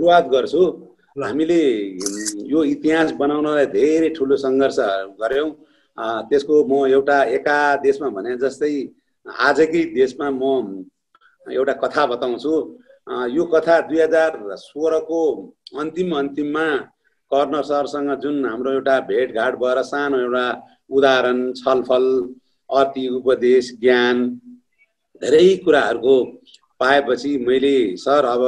सुरुवात गर्छु। हामीले यो इतिहास बनाउनलाई धेरै ठुलो सङ्घर्ष गर्यौं। त्यसको म एउटा एका देशमा भने जस्तै आजकै देशमा म एउटा कथा बताउँछु। यो कथा 2016 को अन्तिममा कर्ण सरसँग जुन हाम्रो एउटा भेटघाट भएर सानो एउटा उदाहरण छलफल अति उपदेश ज्ञान धेरै कुराहरूको पाएपछि मैले सर अब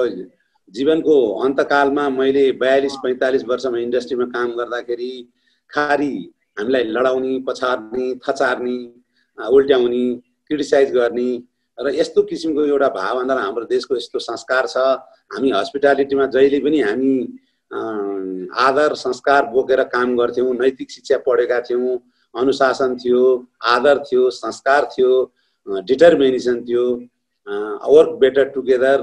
जीवनको अन्तकालमा मैले 42-45 वर्षमा इन्डस्ट्रीमा काम गर्दाखेरि खारी हामीलाई लडाउने पछार्ने थचार्ने उल्ट्याउने क्रिटिसाइज गर्ने र यस्तो किसिमको एउटा भाव आन्दोलन हाम्रो देशको यस्तो संस्कार छ। हामी हस्पिटालिटीमा जहिले पनि हामी आदर संस्कार बोकेर काम गर्थ्यौं। नैतिक शिक्षा पढेका थियौं, अनुशासन थियो, आदर थियो, संस्कार थियो, डिटरमिनेसन थियो, work better together,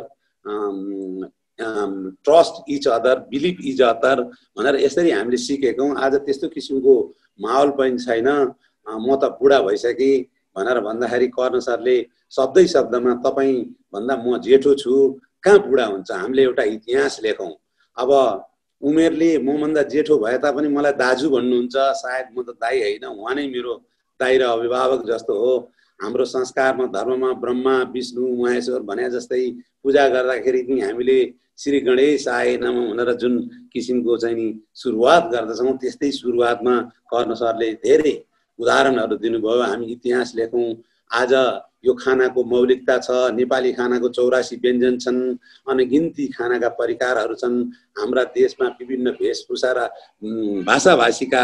trust each other, believe each other भनेर यसरी हामीले सिकेको। आज त्यस्तो किसिमको माहौल पनि छैन। म त बुढा भइसकेँ भनेर भन्दाखेरि कर्ण सरले शब्दै शब्दमा तपाईँ भन्दा म जेठो छु, कहाँ बुढा हुन्छ, हामीले एउटा इतिहास लेखौँ। अब उमेरले मभन्दा जेठो भए तापनि मलाई दाजु भन्नुहुन्छ। सायद म त दाइ होइन, उहाँ नै मेरो दाइ र अभिभावक जस्तो हो। हाम्रो संस्कारमा धर्ममा ब्रह्मा विष्णु महेश्वर भने जस्तै पूजा गर्दाखेरि पनि हामीले श्री गणेश आए नमः भनेर जुन किसिमको चाहिँ नि सुरुवात गर्दछौँ, त्यस्तै सुरुवातमा कर्ण सरले धेरै उदाहरणहरू दिनुभयो। हामी इतिहास लेखौँ। आज यो खानाको मौलिकता छ। नेपाली खानाको 84 व्यञ्जन छन्, अनगिन्ती खानाका परिकारहरू छन्। हाम्रा देशमा विभिन्न वेशभूषा र भाषाभाषीका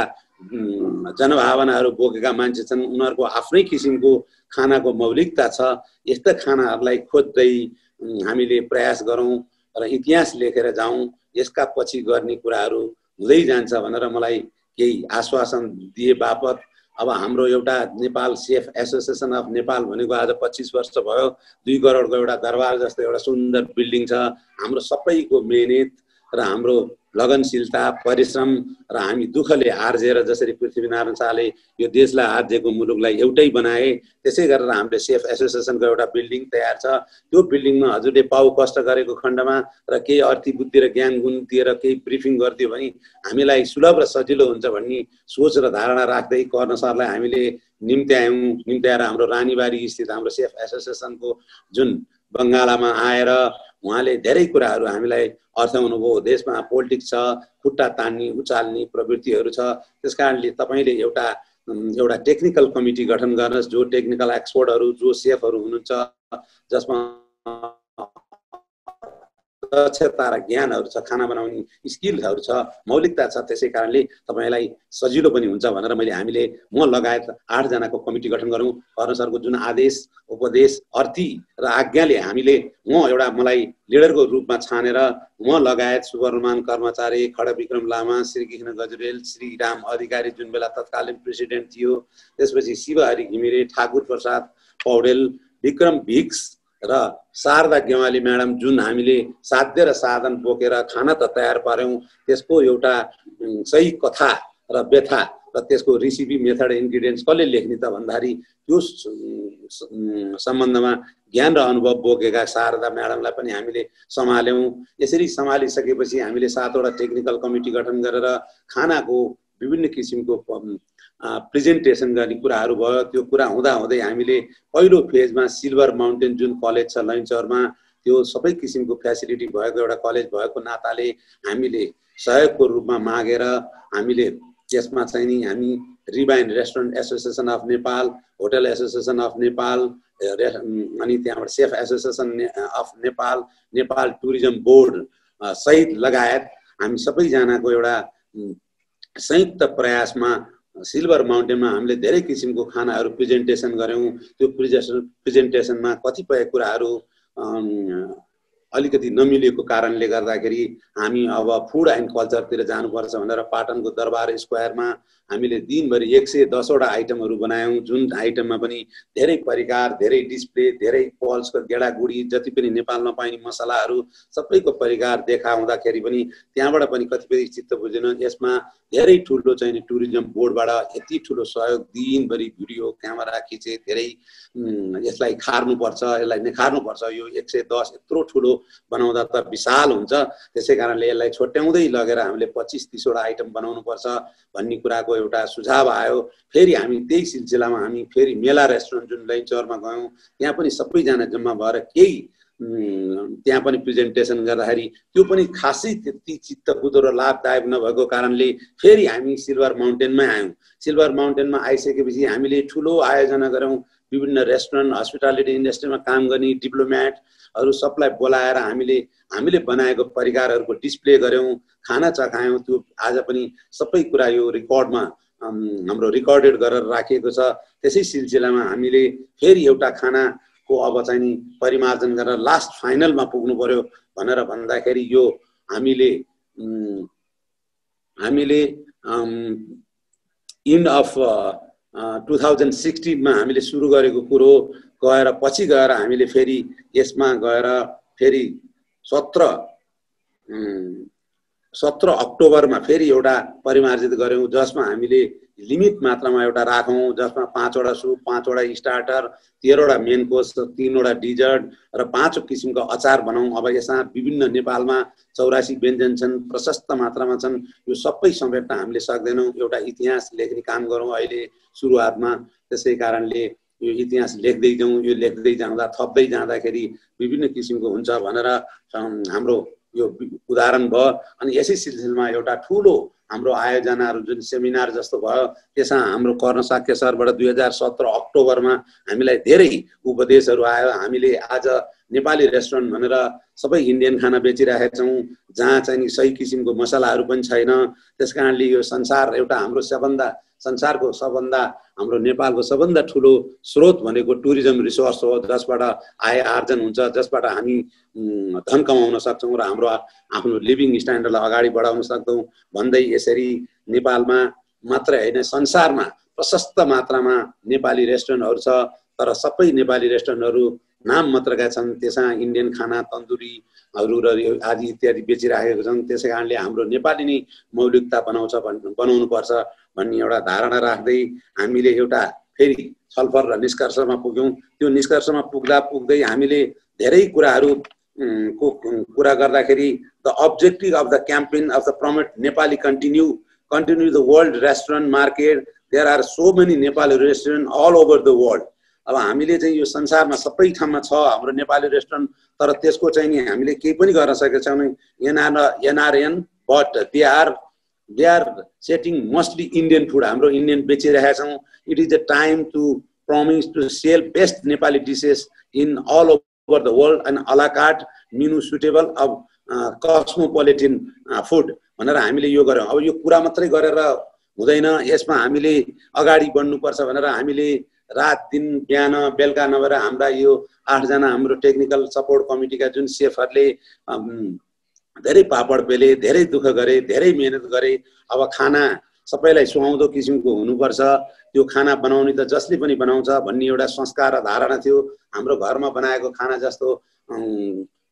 जनभावनाहरू बोकेका मान्छे छन्। उनीहरूको आफ्नै किसिमको खानाको मौलिकता छ। यस्ता खानाहरूलाई खोज्दै हामीले प्रयास गरौँ र इतिहास लेखेर जाउँ। यसका पछि गर्ने कुराहरू हुँदै जान्छ भनेर मलाई केही आश्वासन दिए बापत अब हाम्रो एउटा Nepal safe association of Nepal भनेको आज 25 वर्ष भयो। 2 करोडको एउटा दरबार जस्तो एउटा सुन्दर बिल्डिङ छ। हाम्रो सबैको मेहनत र हाम्रो लगनशीलता परिश्रम र हामी दुःखले आर्जेर जसरी पृथ्वीनारायण शाहले यो देशलाई आर्जेको मुलुकलाई एउटै बनाए, त्यसै गरेर हामीले सेफ एसोसिएसनको एउटा बिल्डिङ तयार छ। त्यो बिल्डिङमा हजुरले पाउ कष्ट गरेको खण्डमा र केही अर्थी बुद्धि र ज्ञान गुण दिएर केही ब्रिफिङ गरिदियो भने हामीलाई सुलभ र सजिलो हुन्छ भन्ने सोच र धारणा राख्दै कर्ण सरलाई हामीले निम्त्याएर हाम्रो रानीबारी स्थित हाम्रो सेफ एसोसिएसनको जुन बङ्गालामा आएर उहाँले धेरै कुराहरू हामीलाई अर्थाउनुभयो। देशमा पोलिटिक्स छ, खुट्टा तान्ने उचाल्ने प्रवृत्तिहरू छ। त्यसकारणले तपाईँले एउटा टेक्निकल कमिटी गठन गर्नुहोस्, जो टेक्निकल एक्सपर्टहरू, जो सेफहरू हुनुहुन्छ, जसमा दक्षता र ज्ञानहरू छ, खाना बनाउने स्किलहरू छ, मौलिकता छ। त्यसै कारणले तपाईँलाई सजिलो पनि हुन्छ भनेर हामीले म लगायत 8 जनाको कमिटी गठन गरौँ। कर्ण सरको जुन आदेश उपदेश अर्थी र आज्ञाले हामीले मलाई लिडरको रूपमा छानेर म लगायत सुब्रहमान कर्मचारी, खडविक्रम लामा, श्रीकृष्ण गजुरेल, श्रीराम अधिकारी जुन बेला तत्कालीन प्रेसिडेन्ट थियो, त्यसपछि शिवहरि घिमिरे, ठाकुर प्रसाद पौडेल, विक्रम भिक्स र शारदा गेवाली म्याडम जुन हामीले साध्य र साधन बोकेर खाना त तयार पार्यौं, त्यसको एउटा सही कथा र व्यथा र त्यसको रेसिपी मेथड इन्ग्रेडियन्ट्स कसले लेख्ने त भन्दाखेरि त्यो सम्बन्धमा ज्ञान र अनुभव बोकेका शारदा म्याडमलाई पनि हामीले सम्हाल्यौं। यसरी सम्हालिसकेपछि हामीले 7 वटा टेक्निकल कमिटी गठन गरेर खानाको विभिन्न किसिमको प्रेजेन्टेसन गर्ने कुराहरू भयो। त्यो कुरा हुँदै हामीले पहिलो फेजमा सिल्भर माउन्टेन जुन कलेज छ लैनचौरमा, त्यो सबै किसिमको फ्यासिलिटी भएको एउटा कलेज भएको नाताले हामीले सहयोगको रूपमा मागेर हामीले त्यसमा चाहिँ नि हामी रिबाइन restaurant association of Nepal, hotel association of Nepal, अनि त्यहाँबाट chef association of Nepal, Nepal tourism board सहित लगायत हामी सबैजनाको एउटा संयुक्त प्रयासमा सिल्भर माउन्टेनमा हामीले धेरै किसिमको खानाहरू प्रेजेन्टेसन गऱ्यौं। त्यो प्रेजेन्टेसनमा कतिपय कुराहरू अलिकति नमिलेको कारणले गर्दाखेरि हामी अब फुड एन्ड कल्चरतिर जानुपर्छ भनेर पाटनको दरबार स्क्वायरमा हामीले दिनभरि 110 वटा आइटमहरू बनायौं। जुन आइटममा पनि धेरै परिकार, धेरै डिस्प्ले, धेरै पल्सको गेडागुडी, जति पनि नेपालमा पाइने मसलाहरू सबैको परिकार देखाउँदाखेरि पनि त्यहाँबाट पनि कतिपय चित्त बुझेन। यसमा धेरै ठुलो चाहिँ टुरिज्म बोर्डबाट यति ठुलो सहयोग, दिनभरि भिडियो क्यामेरा खिचे, धेरै यसलाई खार्नुपर्छ, यसलाई निखार्नुपर्छ, यो 110 यत्रो ठुलो बनाउँदा त विशाल हुन्छ। त्यसै कारणले यसलाई छोट्याउँदै लगेर हामीले 25-30 वटा आइटम बनाउनुपर्छ भन्ने कुराको एउटा सुझाव आयो। फेरि हामी त्यही सिलसिलामा हामी फेरि मेला रेस्टुरेन्ट जुन लैनचौरमा गयौँ, त्यहाँ पनि सबैजना जम्मा भएर केही त्यहाँ पनि प्रेजेन्टेसन गर्दाखेरि त्यो पनि खासै त्यति चित्तबुझ्दो र लाभदायक नभएको कारणले फेरि हामी सिल्भर माउन्टेनमै आयौँ। सिल्भर माउन्टेनमा आइसकेपछि हामीले ठुलो आयोजना गऱ्यौँ। विभिन्न रेस्टुरेन्ट, हस्पिटालिटी इन्डस्ट्रीमा काम गर्ने डिप्लोमेटहरू सबलाई बोलाएर हामीले बनाएको परिकारहरूको डिस्प्ले गऱ्यौँ, खाना चखायौँ। त्यो आज पनि सबै कुरा यो रेकर्डमा हाम्रो रेकर्डेड गरेर राखिएको छ। त्यसै सिलसिलामा हामीले फेरि एउटा खानाको अब चाहिँ नि परिमार्जन गरेर लास्ट फाइनलमा पुग्नु पर्यो भनेर भन्दाखेरि यो हामीले इन्ड अफ 2016 मा हामीले सुरु गरेको कुरो गएर पछि गएर हामीले फेरि यसमा गएर फेरि 17 अक्टोबरमा फेरि एउटा परिमार्जित गर्यौं, जसमा हामीले लिमिट मात्रामा एउटा राखौं, जसमा 5 वटा सुप, 5 वटा स्टार्टर, 13 वटा मेन कोर्स, 3 वटा डिजर्ट र 5 किसिमको अचार बनाऊं। अब यसमा विभिन्न नेपालमा 84 व्यञ्जन छन्, प्रशस्त मात्रामा छन्। यो सबै समेट्न हामीले सक्दैनौं। एउटा इतिहास लेख्ने काम गरौं अहिले सुरुवातमा। त्यसै कारणले यो इतिहास लेख्दै जाउँ, यो लेख्दै जाँदा थप्दै जाँदाखेरि विभिन्न किसिमको हुन्छ भनेर हाम्रो यो उदाहरण भयो। अनि यसै सिलसिलामा एउटा ठूलो हाम्रो आयोजनाहरू जुन सेमिनार जस्तो भयो, त्यसमा हाम्रो कर्ण साक्य सरबाट 2017 अक्टोबरमा हामीलाई धेरै उपदेशहरू आयो। हामीले आज नेपाली रेस्टुरेन्ट भनेर सबै इन्डियन खाना बेचिरहेका छौं, जहाँ चाहिँ सही किसिमको मसलाहरू पनि छैन। त्यसकारणले यो संसार एउटा हाम्रो संसारको सबभन्दा हाम्रो नेपालको सबभन्दा ठुलो स्रोत भनेको टुरिज्म रिसोर्स हो, जसबाट आय आर्जन हुन्छ, जसबाट हामी धन कमाउन सक्छौं र हाम्रो आफ्नो लिभिङ स्ट्यान्डर्डलाई अगाडि बढाउन सक्छौं भन्दै यसरी नेपालमा मात्र हैन संसारमा प्रशस्त मात्रामा नेपाली रेस्टुरेन्टहरू छ। तर सबै नेपाली रेस्टुरेन्टहरू नाम मात्रका छन्, त्यसमा इन्डियन खाना, तन्दुरीहरू र आदि इत्यादि बेचिरहेका छन्। त्यसै कारणले हाम्रो नेपाली नै मौलिकता बनाउनु पर्छ भन्ने एउटा धारणा राख्दै हामीले एउटा फेरि छलफल र निष्कर्षमा पुग्यौं। त्यो निष्कर्षमा पुग्दै हामीले धेरै कुराहरू को कुरा गर्दाखेरि the objective of the campaign of the promote Nepali continue the world restaurant market, there are so many Nepali restaurant all over the world. अब हामीले चाहिँ यो संसारमा सबै ठाउँमा छ हाम्रो नेपाली रेस्टुरेन्ट, तर त्यसको चाहिँ नि हामीले केही पनि गर्न सकेका छैनौँ। NRN but they are setting mostly Indian food, हाम्रो इन्डियन बेचिरहेका छौँ। It is the time to promise to sell best Nepali dishes in all over the world and a la carte menu suitable of cosmopolitan food भनेर हामीले यो गर्यौँ। अब यो कुरा मात्रै गरेर हुँदैन, यसमा हामीले अगाडि बढ्नुपर्छ भनेर हामीले रात दिन बिहान बेलुका नभएर हाम्रा यो 8 जना हाम्रो टेक्निकल सपोर्ट कमिटीका जुन सेफहरूले धेरै पापड पेले, धेरै दुःख गरे, धेरै मेहनत गरे। अब खाना सबैलाई सुहाउँदो किसिमको हुनुपर्छ, त्यो खाना बनाउने त जसले पनि बनाउँछ भन्ने एउटा संस्कार र धारणा थियो। हाम्रो घरमा बनाएको खाना जस्तो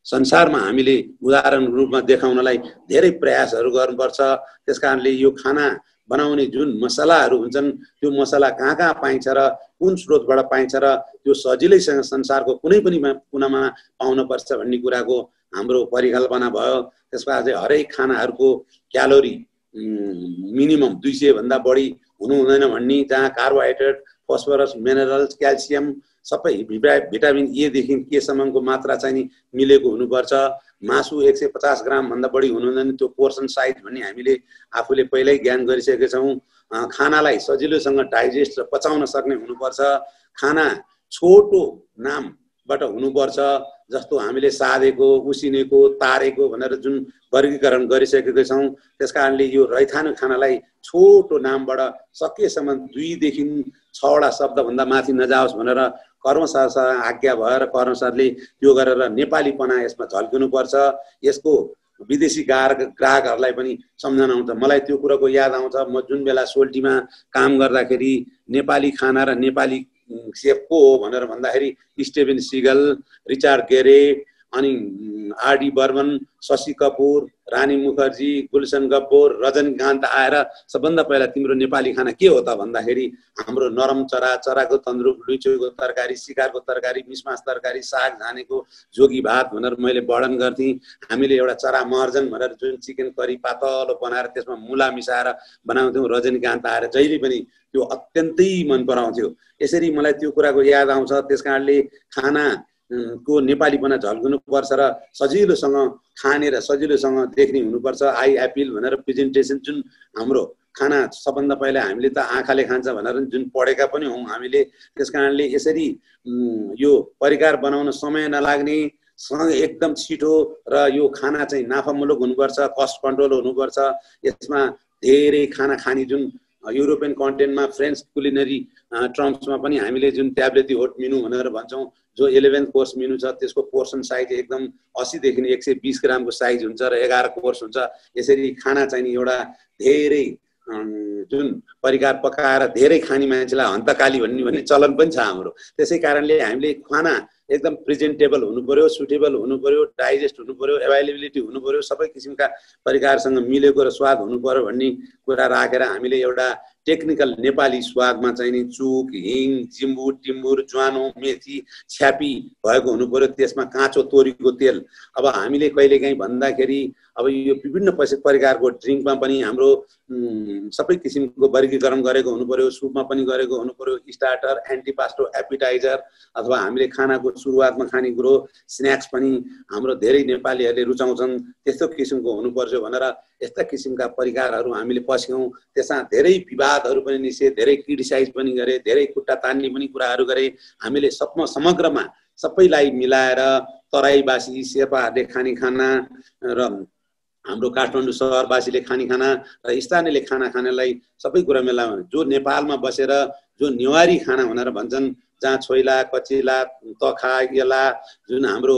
संसारमा हामीले उदाहरण रूपमा देखाउनलाई धेरै प्रयासहरू गर्नुपर्छ। त्यसकारणले यो खाना बनाउने जुन मसलाहरू हुन्छन्, त्यो मसला कहाँ पाइन्छ र कुन स्रोतबाट पाइन्छ र त्यो सजिलैसँग संसारको कुनै पनि कुनामा पाउन पर्छ भन्ने कुराको हाम्रो परिकल्पना भयो। त्यसबाट चाहिँ हरेक खानाहरूको क्यालोरी मिनिमम 200 भन्दा बढी हुनु हुँदैन भन्ने, जहाँ कार्बोहाइड्रेट, फस्फरस, मिनरल्स, क्याल्सियम सबै भिटामिन ए देखि के सम्मको मात्रा चाहिँ मिलेको हुनुपर्छ। मासु 150 ग्राम भन्दा बढी हुनु हुँदैन, त्यो पोर्सन साइज भन्ने हामीले आफूले पहिल्यै ज्ञान गरिसकेका छौँ। खानालाई सजिलोसँग डाइजेस्ट र पचाउन सक्ने हुनुपर्छ। खाना छोटो नामबाट हुनुपर्छ, जस्तो हामीले सादेको, उसिनेको, तारेको भनेर जुन वर्गीकरण गरिसकेका छौँ। त्यसकारणले यो रैथाने खानालाई छोटो नामबाट सकेसम्म 2 देखि 6 वटा शब्दभन्दा माथि नजाओस् भनेर कर्ण सरसँग आज्ञा भएर कर्ण सरले त्यो गरेर नेपालीपना यसमा झल्किनुपर्छ। यसको विदेशी ग्राहकहरूलाई पनि सम्झना आउँछ। मलाई त्यो कुराको याद आउँछ, म जुन बेला सोल्टीमा काम गर्दाखेरि नेपाली खाना र नेपाली सेफ को हो भनेर भन्दाखेरि स्टेभेन सिगल, रिचार्ड गेरे अनि आरडी बर्मन, शशि कपुर, रानी मुखर्जी, गुलशन गब्बोर, रजनीकान्त आएर सबभन्दा पहिला तिम्रो नेपाली खाना के हो त भन्दाखेरि हाम्रो नरम चरा, चराको तन्द्रुप, लुइचोको तरकारी, सिकारको तरकारी, मिसमास तरकारी, साग झानेको जोगी भात भनेर मैले वर्णन गर्थेँ। हामीले एउटा चरा महर्जन भनेर जुन चिकन करी पातलो बनाएर त्यसमा मुला मिसाएर बनाउँथ्यौँ। रजनीकान्त आएर जहिले पनि त्यो अत्यन्तै मन पराउँथ्यो। यसरी मलाई त्यो कुराको याद आउँछ। त्यसकारणले खाना को नेपालीपना झल्किनु पर्छ र सजिलोसँग खाने र सजिलोसँग देख्ने हुनुपर्छ। आई एपिल भनेर प्रेजेन्टेसन जुन हाम्रो खाना सबभन्दा पहिला हामीले त आँखाले खान्छ भनेर जुन पढेका पनि हौँ हामीले। त्यसकारणले यसरी यो परिकार बनाउन समय नलाग्ने, एकदम छिटो र यो खाना चाहिँ नाफामूलक हुनुपर्छ, कस्ट कन्ट्रोल हुनुपर्छ। यसमा धेरै खाना खाने जुन युरोपियन कन्टेन्टमा फ्रेन्च कुलिनरी टर्म्समा पनि हामीले जुन ट्याब्लेट होट मेनु भनेर भन्छौँ, जो 11 कोर्स मेनु छ त्यसको पोर्सन साइज एकदम 80 देखि 120 ग्रामको साइज हुन्छ र 11 कोर्स हुन्छ। यसरी खाना चाहिँ एउटा धेरै जुन परिकार पकाएर धेरै खाने मान्छेलाई हन्तकाली भन्ने चलन पनि छ हाम्रो। त्यसै कारणले हामीले खाना एकदम प्रेजेन्टेबल हुनु पर्यो, सुटेबल हुनु पर्यो, डाइजेस्ट हुनु पर्यो, एभाइलेबिलिटी हुनु पर्यो, सबै किसिमका परिकारसँग मिलेको र स्वाद हुनु पर्यो भन्ने कुरा राखेर हामीले एउटा टेक्निकल नेपाली स्वादमा चाहिँ नि चुक, हिङ, जिम्बु, टिम्बुर, ज्वानो, मेथी, छ्यापी भएको हुनु पर्यो। त्यसमा काँचो तोरीको तेल। अब हामीले कहिलेकाहीँ भन्दाखेरि अब यो विभिन्न परिकारको ड्रिङ्कमा पनि हाम्रो सबै किसिमको वर्गीकरण गरेको हुनु पर्यो। सुपमा पनि गरेको हुनु पर्यो, स्टार्टर, एन्टिपास्टो, एपिटाइजर, अथवा हामीले खानाको सुरुवातमा खाने कुरो स्न्याक्स पनि हाम्रो धेरै नेपालीहरूले रुचाउँछन्। त्यस्तो किसिमको हुनुपर्छ भनेर यस्ता किसिमका परिकारहरू हामीले पस्यौँ। त्यसमा धेरै विवादहरू पनि निस्के, धेरै क्रिटिसाइज पनि गरे, धेरै खुट्टा तान्ने पनि कुराहरू गरे। हामीले समग्रमा सबैलाई मिलाएर तराईवासी शेर्पाहरूले खाने खाना र हाम्रो काठमाडौँ सहरवासीले खाने खाना र स्थानीयले खाना खानेलाई सबै कुरा मिलाउनु। जो नेपालमा बसेर जो नेवारी खाना भनेर भन्छन्, जहाँ छोइला, कचिला, तखा, यला, जुन हाम्रो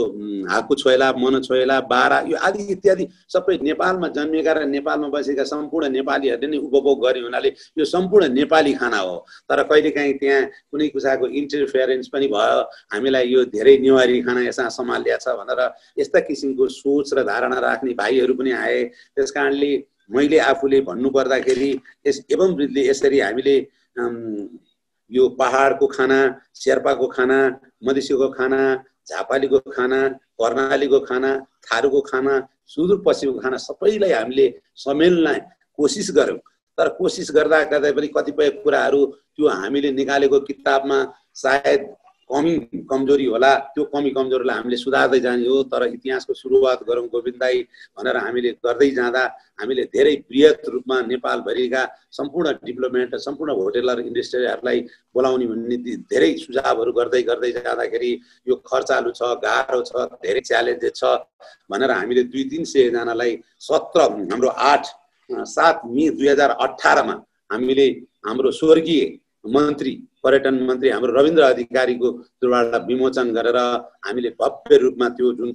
हाकु छोइला, मनो छोइला, बारा, यो आदि इत्यादि सबै नेपालमा जन्मिएका र नेपालमा बसेका सम्पूर्ण नेपालीहरूले नै उपभोग गर्ने हुनाले यो सम्पूर्ण नेपाली खाना हो। तर कहिलेकाहीँ त्यहाँ कुनै किसिमको इन्टरफेरेन्स पनि भयो, हामीलाई यो धेरै नेवारी खाना यसमा सम्हालिया छ भनेर यस्ता किसिमको सोच र धारणा राख्ने भाइहरू पनि आए। त्यसकारणले मैले आफूले भन्नुपर्दाखेरि एवं वृद्धि यसरी हामीले यो पहाडको खाना, शेर्पाको खाना, मधेसीको खाना, झापालीको खाना, कर्णालीको खाना, थारूको खाना, सुदूरपश्चिमको खाना सबैलाई हामीले समेल्न कोसिस गर्यौँ। तर कोसिस गर्दा गर्दै पनि कतिपय कुराहरू त्यो हामीले निकालेको किताबमा सायद कमी कमजोरी होला। त्यो कमी कमजोरीलाई हामीले सुधार्दै जाने हो। तर इतिहासको सुरुवात गरौँ गोविन्द दाई भनेर हामीले गर्दै जाँदा हामीले धेरै बृहत रूपमा नेपालभरिका सम्पूर्ण डिप्लोमेट, सम्पूर्ण होटेलर इन्डस्ट्रीहरूलाई बोलाउने भन्ने धेरै सुझावहरू गर्दै गर्दै जाँदाखेरि यो खर्चालु छ, गाह्रो छ, धेरै च्यालेन्जेस छ भनेर हामीले 200-300 जनालाई 17 हाम्रो 7 मे 2018 मा हामीले हाम्रो स्वर्गीय मन्त्री, पर्यटन मन्त्री हाम्रो रविन्द्र अधिकारीको द्वारा विमोचन गरेर हामीले भव्य रूपमा त्यो जुन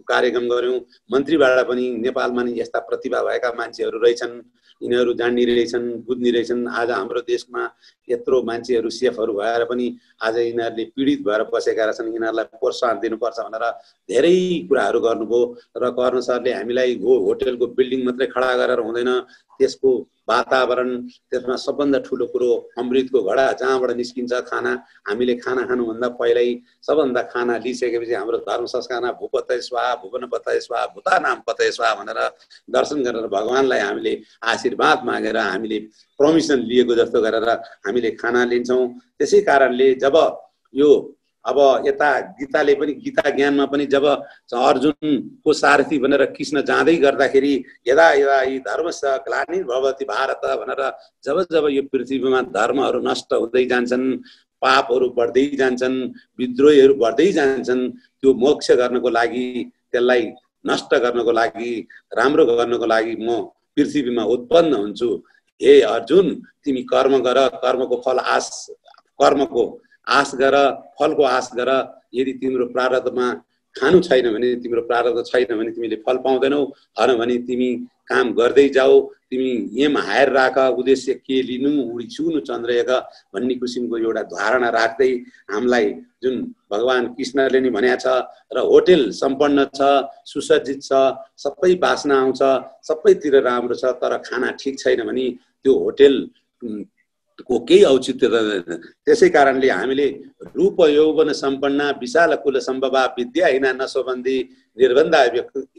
कार्यक्रम गर्यौँ। मन्त्रीबाट पनि नेपालमा नि यस्ता प्रतिभा भएका मान्छेहरू रहेछन्, यिनीहरू जान्ने रहेछन्, बुझ्ने रहेछन्। आज हाम्रो देशमा यत्रो मान्छेहरू सेफहरू भएर पनि आज यिनीहरूले पीडित भएर बसेका रहेछन्। यिनीहरूलाई प्रोत्साहन दिनुपर्छ भनेर धेरै कुराहरू गर्नुभयो। र कर्ण सरले हामीलाई होटेलको बिल्डिङ मात्रै खडा गरेर हुँदैन, त्यसको वातावरण, त्यसमा सबभन्दा ठुलो कुरो अमृतको घडा जहाँबाट निस्किन्छ खाना। हामीले खाना खानुभन्दा पहिल्यै सबभन्दा खाना लिइसकेपछि हाम्रो धर्म संस्कारमा भूपतय स्वाहा, भुवनपतय स्वाहा, भूतानाम पतय स्वाहा भनेर दर्शन गरेर भगवानलाई हामीले आशीर्वाद मागेर हामीले परमिसन लिएको जस्तो गरेर हामीले खाना लिन्छौँ। त्यसै कारणले जब यो अब यता गीताले पनि, गीता ज्ञानमा पनि जब अर्जुनको सारथी भनेर कृष्ण जाँदै गर्दाखेरि यदा यदा यी धर्मस्य ग्लानिर्भवति भारत भनेर जब जब यो पृथ्वीमा धर्महरू नष्ट हुँदै जान्छन्, पापहरू बढ्दै जान्छन्, विद्रोहीहरू बढ्दै जान्छन्, त्यो मोक्ष गर्नको लागि, त्यसलाई नष्ट गर्नको लागि, राम्रो गर्नको लागि म पृथ्वीमा उत्पन्न हुन्छु। हे अर्जुन, तिमी कर्म गर, कर्मको फल कर्मको आश गर, फलको आश गर। यदि तिम्रो प्रारब्धमा खानु छैन भने, तिम्रो प्रारब्ध छैन भने तिमीले फल पाउँदैनौ। हन भने तिमी काम गर्दै जाऊ। तिमी एम हायर राख, उद्देश्य के लिनु, उडी छुनु चन्द्रयाग भन्ने किसिमको एउटा धारणा राख्दै हामीलाई जुन भगवान कृष्णले नि भनेको छ र होटल सम्पन्न छ, सुसज्जित छ, सबै बास्ना आउँछ, सबैतिर राम्रो छ, तर खाना ठिक छैन भने त्यो होटल को केही औचित्य रहँदैन। त्यसै कारणले हामीले रूप यौवन सम्पन्न विशाल कुल सम्भवा विद्याहीना नशोभन्दी निर्बन्धा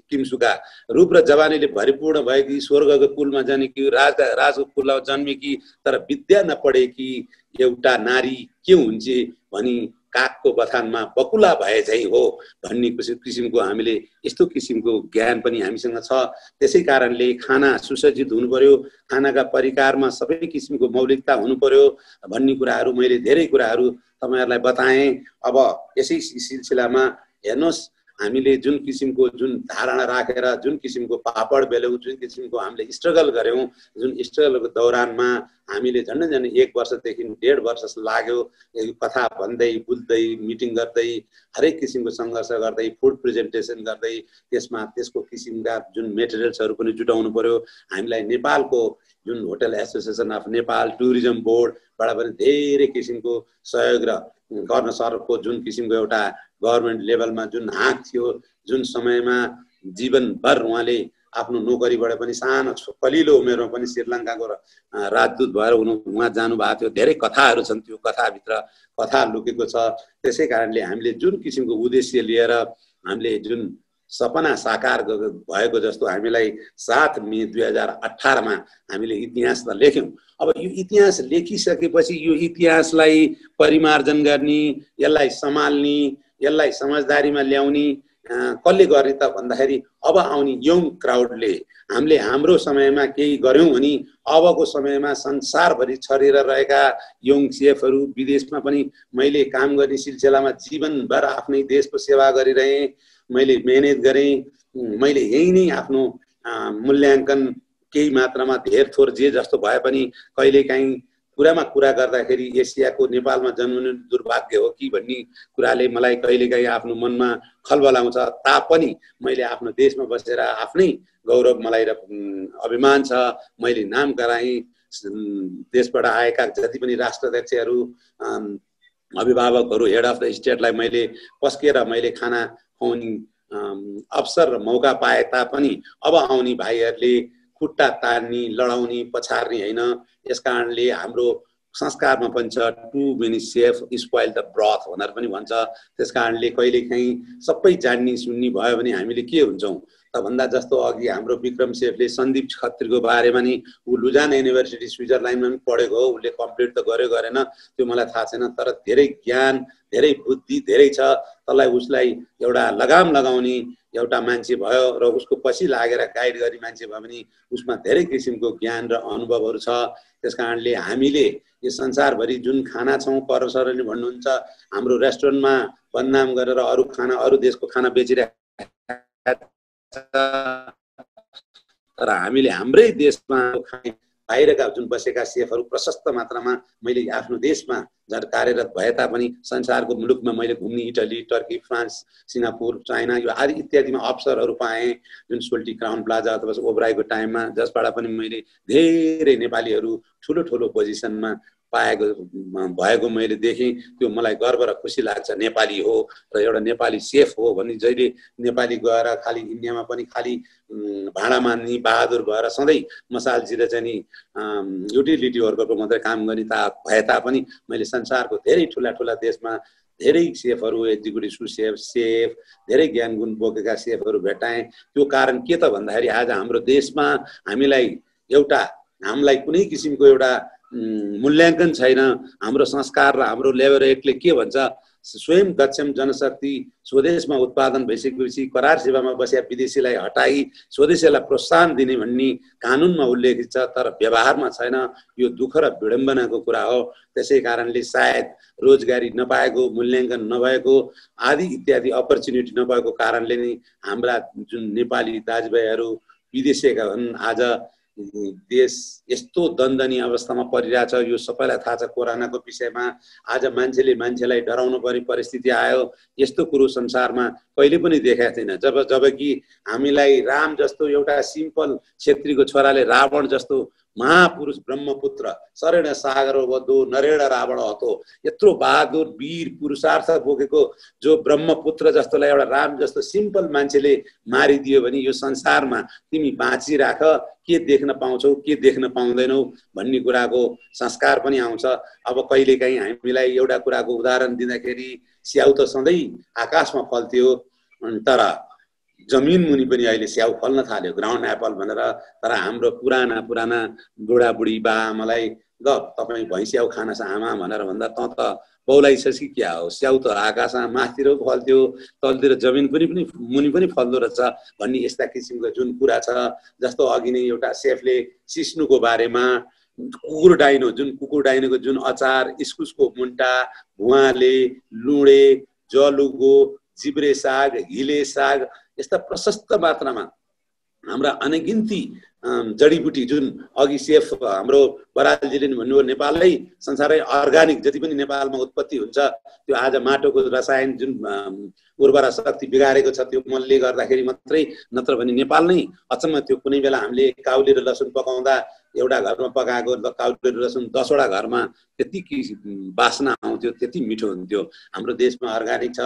किमसुका, रूप र जवानीले भरिपूर्ण भएकी, स्वर्गको कुलमा जन्मेकी, राजको कुलमा जन्मेकी, तर विद्या नपढेकी एउटा नारी के हुन्छ भनी कागको बथानमा बकुला भए झै हो भन्ने किसिमको हामीले यस्तो किसिमको ज्ञान पनि हामीसँग छ। त्यसै कारणले खाना सुसज्जित हुनु पर्यो, खानाका परिकारमा सबै किसिमको मौलिकता हुनु पर्यो भन्ने कुराहरू मैले धेरै कुराहरू तपाईहरुलाई बताएँ। अब यसै सिलसिलामा हेर्नुस्, हामीले जुन किसिमको जुन धारणा राखेर जुन किसिमको पापड बेल्यौं, जुन किसिमको हामीले स्ट्रगल गर्यौं, जुन स्ट्रगलको दौरानमा हामीले झन्डै 1 वर्षदेखि 1.5 वर्ष लाग्यो यो कथा भन्दै बुझ्दै मिटिङ गर्दै हरेक किसिमको संघर्ष गर्दै फुड प्रेजेन्टेसन गर्दै त्यसमा त्यसको किसिमका जुन मेटेरियल्सहरू पनि जुटाउनु पर्यो। हामीलाई नेपालको जुन hotel association of Nepal, tourism बोर्डबाट पनि धेरै किसिमको सहयोग र गर्न सरको जुन किसिमको एउटा गभर्नमेन्ट लेभलमा जुन हाँक थियो, जुन समयमा जीवनभर उहाँले आफ्नो नोकरीबाट पनि सानो कलिलो उमेरमा पनि श्रीलङ्काको राजदूत भएर उहाँ जानुभएको थियो। धेरै कथाहरू छन्, त्यो कथाभित्र कथा लुकेको छ। त्यसै कारणले हामीले जुन किसिमको उद्देश्य लिएर हामीले जुन सपना साकार भएको जस्तो हामीलाई 7 मे 2018 मा हामीले इतिहास त लेख्यौं। अब यो इतिहास लेखिसकेपछि यो इतिहासलाई परिमार्जन गर्ने, यसलाई सम्हाल्ने, यसलाई समझदारीमा ल्याउने कसले गर्ने त भन्दाखेरि अब आउने यङ क्राउडले। हामीले हाम्रो समयमा केही गर्यौं भने अबको समयमा संसारभरि छरेर रहेका यङ सेफहरू, विदेशमा पनि मैले काम गर्ने सिलसिलामा जीवनभर आफ्नै देशको सेवा गरिरहे, मैले मेहनत गरेँ, मैले यही नै आफ्नो मूल्याङ्कन केही मात्रामा धेर थोर जे जस्तो भए पनि कहिलेकाहीँ कुरामा कुरा गर्दाखेरि एसियाको नेपालमा जन्मनु दुर्भाग्य हो कि भन्ने कुराले मलाई कहिलेकाहीँ आफ्नो मनमा खलबल आउँछ। तापनि मैले आफ्नो देशमा बसेर आफ्नै गौरव मलाई र अभिमान छ। मैले नाम गराएँ, देशबाट आएका जति पनि राष्ट्राध्यक्षहरू, अभिभावकहरू, हेड अफ द स्टेटलाई मैले पस्केर मैले खाना खुवाउने अवसर र मौका पाए तापनि अब आउने भाइहरूले खुट्टा तान्ने, लडाउने, पछार्ने होइन। यसकारणले हाम्रो संस्कारमा पनि छ too many chef spoil the broth भनेर पनि भन्छ। त्यसकारणले कहिलेकाहीँ सबै जान्ने सुन्ने भयो भने हामीले के हुन्छौँ त भन्दा जस्तो अघि हाम्रो विक्रम सेफले सन्दीप खत्रीको बारेमा नि ऊ लुजान युनिभर्सिटी स्विजरल्यान्डमा पनि पढेको हो, उसले कम्प्लिट त गर्यो गरेन त्यो मलाई थाहा छैन, तर धेरै ज्ञान, धेरै बुद्धि धेरै छ। तँलाई उसलाई एउटा लगाम लगाउने एउटा मान्छे भयो र उसको पछि लागेर गाइड गर्ने मान्छे भयो भने उसमा धेरै किसिमको ज्ञान र अनुभवहरू छ। त्यसकारणले हामीले यो संसारभरि जुन खाना छौँ, परसरले भन्नुहुन्छ हाम्रो रेस्टुरेन्टमा बदनाम गरेर अरू खाना, अरू देशको खाना बेचिरहेको, तर हामीले हाम्रै देशमा खाने बाहिरका जुन बसेका सेफहरू प्रशस्त मात्रामा मैले आफ्नो देशमा कार्यरत भए तापनि संसारको मुलुकमा मैले घुम्ने Italy, Turkey, France, Singapore, China यो आदि इत्यादिमा अवसरहरू पाएँ। जुन सोल्टी क्राउन प्लाजा अथवा ओब्राईको टाइममा, जसबाट पनि मैले धेरै नेपालीहरू ठुलो ठुलो पोजिसनमा भएको मैले देखेँ। त्यो मलाई गर्व र खुसी लाग्छ नेपाली हो र एउटा नेपाली सेफ हो भन्ने। जहिले नेपाली गएर खालि इन्डियामा पनि खालि भाँडा मान्ने बहादुर भएर सधैँ मसालतिर चाहिँ नि युटिलिटी वर्करको मात्रै काम गर्ने भए तापनि मैले संसारको धेरै ठुला ठुला देशमा धेरै सेफहरू, एक्जिक्युटिभ सेफ, धेरै ज्ञान गुण बोकेका सेफहरू भेटाएँ। त्यो कारण के त भन्दाखेरि आज हाम्रो देशमा हामीलाई कुनै किसिमको एउटा मूल्याङ्कन छैन। हाम्रो संस्कार र हाम्रो लेबर एक्टले के भन्छ, स्वयं दक्षम जनशक्ति स्वदेशमा उत्पादन भइसकेपछि करार सेवामा बसेका विदेशीलाई हटाई स्वदेशीलाई प्रोत्साहन दिने भन्ने कानुनमा उल्लेखित छ, तर व्यवहारमा छैन। यो दुःख र विडम्बनाको कुरा हो। त्यसै कारणले सायद रोजगारी नपाएको, मूल्याङ्कन नभएको आदि इत्यादि अपर्च्युनिटी नभएको कारणले नै हाम्रा जुन नेपाली दाजुभाइहरू विदेशीका हुन् आज देश यस्तो दन्दनीय अवस्थामा परिरहेछ। यो सबैलाई थाहा छ कोरोनाको विषयमा। आज मान्छेलाई डराउनु पर्ने परिस्थिति आयो। यस्तो कुरो संसारमा कहिले पनि देखाएको थिएन। जबकि हामीलाई राम जस्तो एउटा सिम्पल क्षेत्रीको छोराले रावण जस्तो महापुरुष ब्रह्मपुत्र शरण सागर वधो नरेण रावण हतो, यत्रो बहादुर वीर पुरुषार्थ बोकेको जो ब्रह्मपुत्र जस्तोलाई एउटा राम जस्तो सिम्पल मान्छेले मारिदियो भने यो संसारमा तिमी बाँचिराख, के देख्न पाउँछौ के देख्न पाउँदैनौ भन्ने कुराको संस्कार पनि आउँछ। अब कहिलेकाहीँ हामीलाई एउटा कुराको उदाहरण दिँदाखेरि स्याउ त सधैँ आकाशमा फल्थ्यो, तर जमिन मुनि पनि अहिले स्याउ फल्न थाल्यो, ग्राउन्ड एप्पल भनेर। तर हाम्रो पुराना बुढाबुढी बाआमालाई ल तपाईँ भैँस्याउ खानुहोस् आमा भनेर भन्दा त बौलाइछस् कि क्या हो, स्याउ त आकाशमा माथितिर फल्थ्यो, तलतिर जमिन पनि मुनि पनि फल्दो रहेछ भन्ने यस्ता किसिमको जुन कुरा छ। जस्तो अघि नै एउटा सेफले सिस्नुको बारेमा कुकुर डाइनोको जुन अचार, इस्कुसको मुन्टा, भुवाले, लुडे, जलुगो, जिब्रे साग, हिले साग, यस्ता प्रशस्त मात्रामा हाम्रा अनगिन्ती जडीबुटी जुन अघि सेफ हाम्रो बरालजीले भन्नुभयो नेपालमै संसारै अर्गानिक जति पनि नेपालमा उत्पत्ति हुन्छ त्यो आज माटोको रसायन जुन उर्वरा शक्ति बिगारेको छ त्यो मलले गर्दाखेरि मात्रै, नत्र भने नेपाल नै अचम्म त्यो कुनै बेला हामीले काउली र लसुन पकाउँदा एउटा घरमा पकाएको काउली र लसुन 10 वटा घरमा त्यति बास्ना आउँथ्यो, त्यति मिठो हुन्थ्यो। हाम्रो देशमा अर्गानिक छ।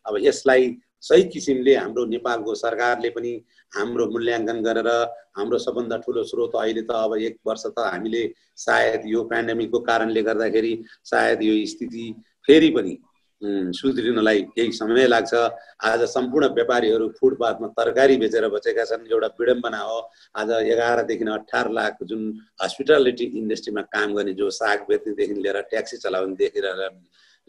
अब यसलाई सही किसिमले हाम्रो नेपालको सरकारले पनि हाम्रो मूल्याङ्कन गरेर हाम्रो सबभन्दा ठुलो स्रोत अहिले त अब 1 वर्ष त हामीले सायद यो पेन्डेमिकको कारणले गर्दाखेरि सायद यो स्थिति फेरि पनि सुध्रिनलाई केही समय लाग्छ। आज सम्पूर्ण व्यापारीहरू फुटपाथमा तरकारी बेचेर बचेका छन्। एउटा विडम्बना हो। आज 11 देखि 18 लाख जुन हस्पिटालिटी इन्डस्ट्रीमा काम गर्ने जो साग बेच्नेदेखि लिएर ट्याक्सी चलाउनेदेखि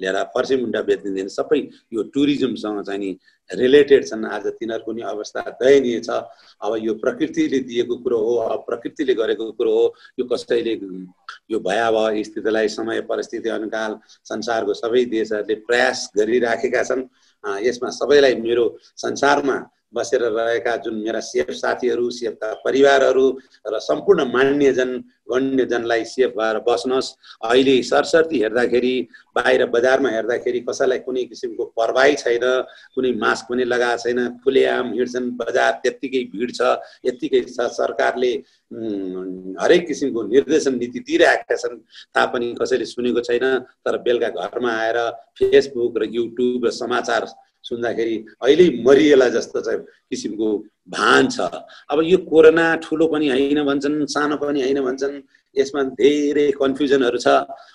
लिएर फर्सी मुन्टा बेच्नेदेखि सबै यो टुरिज्मसँग चाहिँ नि रिलेटेड छन्। आज तिनीहरूको नि अवस्था दयनीय छ। अब यो प्रकृतिले दिएको कुरो हो, अब प्रकृतिले गरेको कुरो हो। यो कसैले यो भयावह स्थितिलाई समय परिस्थिति अनुसार संसारको सबै देशहरूले प्रयास गरिराखेका छन्। यसमा सबैलाई मेरो संसारमा बसेर रहेका जुन मेरा सेफ साथीहरू, सेफका परिवारहरू र सम्पूर्ण मान्यजन गण्यजनलाई सेफ भएर बस्नुहोस्। अहिले सरसर्ती हेर्दाखेरि बाहिर बजारमा हेर्दाखेरि कसैलाई कुनै किसिमको परवाही छैन, कुनै मास्क पनि लगाएको छैन, खुलेआम हिँड्छन्। बजार त्यत्तिकै भिड छ, यत्तिकै छ। सरकारले हरेक किसिमको निर्देशन नीति दिइरहेका छन्, तापनि कसैले सुनेको छैन। तर बेलुका घरमा आएर फेसबुक र युट्युब र समाचार सुन्दाखेरि अहिले मरिएला जस्तो चाहिँ किसिमको भान छ। अब यो कोरोना ठुलो पनि हैन भन्छन्, सानो पनि हैन भन्छन्, यसमा धेरै कन्फ्युजनहरू छ।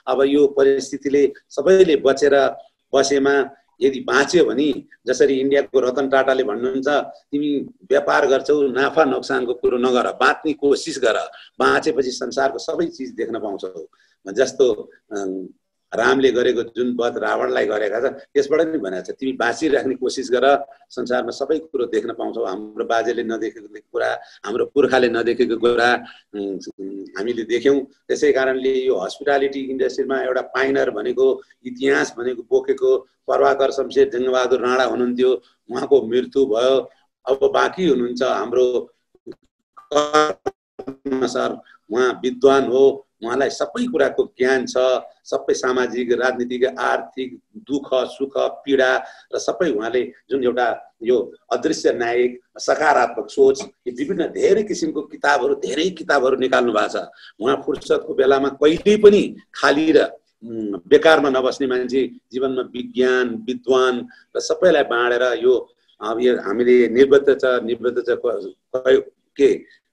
अब यो परिस्थितिले सबैले बचेर बसेमा यदि बाँच्यो भने जसरी इन्डियाको रतन टाटाले भन्नुहुन्छ तिमी व्यापार गर्छौ नाफा नोक्सानको कुरो नगर, बाँच्ने कोसिस गर, बाँचेपछि संसारको सबै चिज देख्न पाउँछौ। जस्तो रामले गरेको जुन वध रावणलाई गरेका छ त्यसबाट नि भनेको छ तिमी बाँचिराख्ने कोसिस गर, संसारमा सबै कुरो देख्न पाउँछौ। हाम्रो बाजेले नदेखेको कुरा, हाम्रो पुर्खाले नदेखेको कुरा हामीले देख्यौं। त्यसै कारणले यो हस्पिटालिटी इन्डस्ट्रीमा एउटा पाइनर भनेको, इतिहास भनेको बोकेको प्रभाकर शमशेर जङ्गबहादुर राणा हुनुहुन्थ्यो, उहाँको मृत्यु भयो। अब बाँकी हुनुहुन्छ हाम्रो सर, उहाँ विद्वान हो, उहाँलाई सबै कुराको ज्ञान छ, सबै सामाजिक राजनीतिक आर्थिक दुःख सुख पीडा र सबै उहाँले जुन एउटा यो अदृश्य नायक सकारात्मक सोच यो विभिन्न धेरै किसिमको धेरै किताबहरू निकाल्नु भएको छ। उहाँ फुर्सदको बेलामा कहिल्यै पनि खाली र बेकारमा नबस्ने मान्छे, जीवनमा विज्ञान विद्वान र सबैलाई बाँडेर यो हामीले निवृत्त के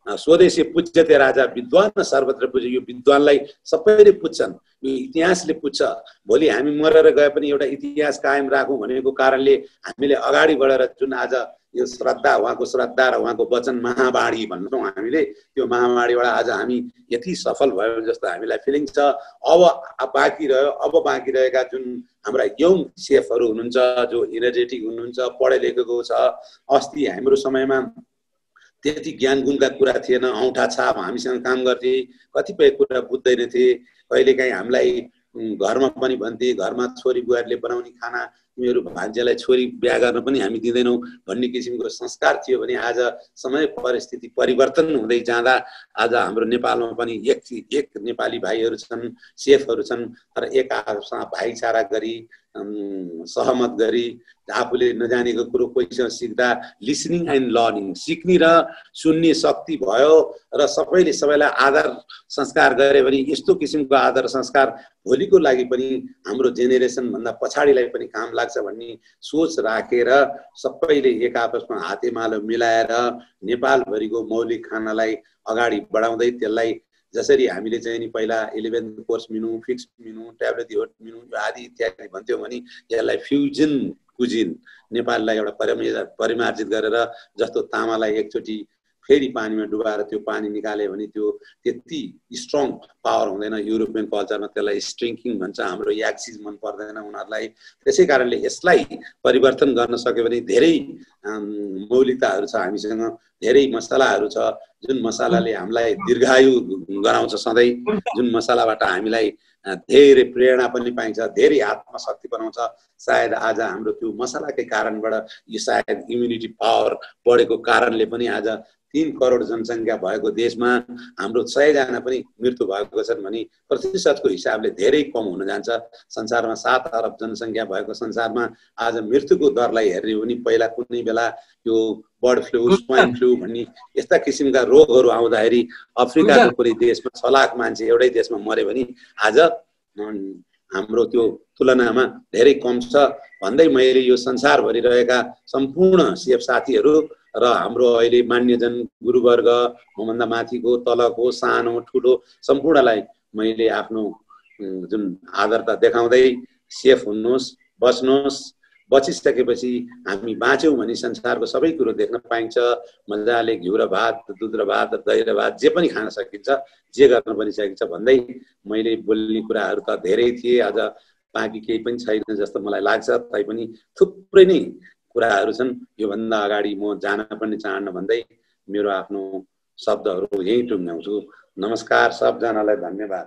स्वदेशी पूज्यते राजा विद्वान न सर्वत्र पूज्य, यो विद्वानलाई सबैले पुज्छन्, यो इतिहासले पुज्छ। भोलि हामी मरेर गए पनि एउटा इतिहास कायम राखौँ भनेको कारणले हामीले अगाडि बढेर जुन आज यो श्रद्धा, उहाँको श्रद्धा र उहाँको वचन महावाणी भन्छौँ हामीले, त्यो महावाणीबाट आज हामी यति सफल भयो जस्तो हामीलाई फिलिङ छ। अब बाँकी रहेका जुन हाम्रा यङ सेफहरू हुनुहुन्छ, जो इनर्जेटिक हुनुहुन्छ, पढे लेखेको छ, अस्ति हाम्रो समयमा त्यति ज्ञान गुणका कुरा थिएन, औँठा छाप हामीसँग काम गर्थे, कतिपय कुरा बुझ्दैनथे, कहिलेकाहीँ हामीलाई घरमा पनि भन्थे, घरमा छोरी बुहारीले बनाउने खाना तिमीहरू भान्जेलाई छोरी बिहा गर्न पनि हामी दिँदैनौँ भन्ने किसिमको संस्कार थियो भने आज समय परिस्थिति परिवर्तन हुँदै जाँदा आज हाम्रो नेपालमा पनि एक नेपाली भाइहरू छन्, सेफहरू छन्, तर एक आपसमा भाइचारा गरी सहमत गरी आफूले नजानेको कुरो कोहीसँग सिक्दा लिसनिङ एन्ड लर्निङ सिक्ने र सुन्ने शक्ति भयो र सबैले सबैलाई आदर संस्कार गरे भने यस्तो किसिमको आदर संस्कार भोलिको लागि पनि हाम्रो जेनेरेसन भन्दा पछाडिलाई पनि काम लाग्छ भन्ने सोच राखेर सबैले एक आपसमा हातेमालो मिलाएर नेपालभरिको मौलिक खानालाई अगाडि बढाउँदै त्यसलाई जसरी हामीले चाहिँ नि पहिला 11 course menu, fix menu, tablet menu आदि इत्यादि भन्थ्यौं भने यसलाई फ्युजन कुजिन नेपाललाई एउटा परिमार्जित गरेर जस्तो तामालाई एकचोटि फेरि पानीमा डुबाएर त्यो पानी निकाल्यो भने त्यो त्यति स्ट्रङ पावर हुँदैन। युरोपियन कल्चरमा त्यसलाई स्ट्रिङ्किङ भन्छ, हाम्रो याक्सिस मन पर्दैन उनीहरूलाई। त्यसै कारणले यसलाई परिवर्तन गर्न सक्यो भने धेरै मौलिकताहरू छ हामीसँग, धेरै मसलाहरू छ जुन मसलाले हामीलाई दीर्घायु गराउँछ सधैँ, जुन मसलाबाट हामीलाई धेरै प्रेरणा पनि पाइन्छ, धेरै आत्मशक्ति बनाउँछ। सायद आज हाम्रो त्यो मसलाकै कारणबाट यो सायद इम्युनिटी पावर बढेको कारणले पनि आज 3 करोड जनसङ्ख्या भएको देशमा हाम्रो 100 जना पनि मृत्यु भएको छन् भने प्रतिशतको हिसाबले धेरै कम हुन जान्छ। संसारमा 7 अरब जनसङ्ख्या भएको संसारमा आज मृत्युको दरलाई हेर्ने हो भने पहिला कुनै बेला यो बर्ड फ्लू, स्वाइन फ्लू भन्ने यस्ता किसिमका रोगहरू आउँदाखेरि अफ्रिकाको कुनै देशमा 6 लाख मान्छे एउटै देशमा मरे भने आज हाम्रो त्यो तुलनामा धेरै कम छ भन्दै मैले यो संसारभरि रहेका सम्पूर्ण सिएफ साथीहरू र हाम्रो अहिले मान्यजन गुरुवर्ग, मभन्दा माथिको तलको सानो ठुलो सम्पूर्णलाई मैले आफ्नो जुन आदरता देखाउँदै सेफ हुनुहोस्, बस्नुहोस्, बचिसकेपछि हामी बाँच्यौँ भने संसारको सबै कुरो देख्न पाइन्छ। मजाले घिउ र भात, दुध र भात, दही र भात जे पनि खान सकिन्छ, जे गर्न पनि सकिन्छ भन्दै मैले बोल्ने कुराहरू त धेरै थिए, आज बाँकी केही पनि छैन जस्तो मलाई लाग्छ। तैपनि थुप्रै नै कुराहरू छन्, योभन्दा अगाडि म जान पनि चाहन्न भन्दै मेरो आफ्नो शब्दहरू यही टुङ्ग्याउँछु। नमस्कार, सबजनालाई धन्यवाद।